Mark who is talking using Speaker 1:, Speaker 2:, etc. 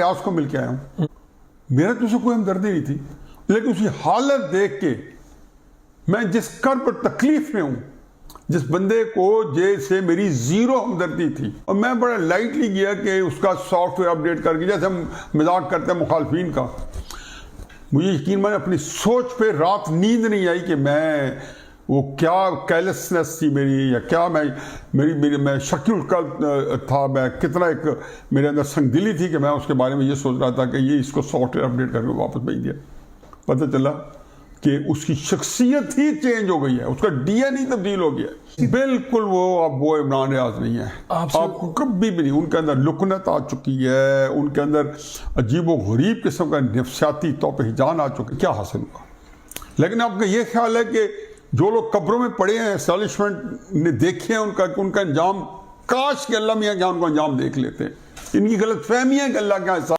Speaker 1: ریاض کو مل کے آیا ہوں، میرا تو اسے کوئی ہمدردی نہیں تھی، لیکن اس کی حالت دیکھ کے میں جس کرب اور تکلیف میں ہوں، جس بندے کو جیسے میری زیرو ہمدردی تھی، اور میں بڑا لائٹلی گیا کہ اس کا سافٹ ویئر اپڈیٹ کر کے، جیسے ہم مذاق کرتے ہیں مخالفین کا، مجھے یقین میں اپنی سوچ پہ رات نیند نہیں آئی کہ میں وہ کیا کیلسنس تھی میری، یا کیا میں شکل القلب تھا، میں کتنا ایک میرے اندر سنگ دلی تھی کہ میں اس کے بارے میں یہ سوچ رہا تھا کہ یہ اس کو سافٹ ویئر اپڈیٹ کر کے واپس بھیج دیا۔ پتہ چلا کہ اس کی شخصیت ہی چینج ہو گئی ہے، اس کا ڈی این ہی تبدیل ہو گیا ہے، بالکل اب وہ عمران ریاض نہیں ہے، آپ کو کبھی بھی نہیں۔ ان کے اندر لکنت آ چکی ہے، ان کے اندر عجیب و غریب قسم کا نفسیاتی طور پہ ہجان آ چکا ہے۔ کیا حاصل ہوا؟ لیکن آپ کا یہ خیال ہے کہ جو لوگ قبروں میں پڑے ہیں، اسٹیبلشمنٹ نے دیکھے ہیں ان کا انجام، کاش کہ اللہ میاں کیا ان کو انجام دیکھ لیتے ہیں۔ ان کی غلط فہمی ہے کہ اللہ کا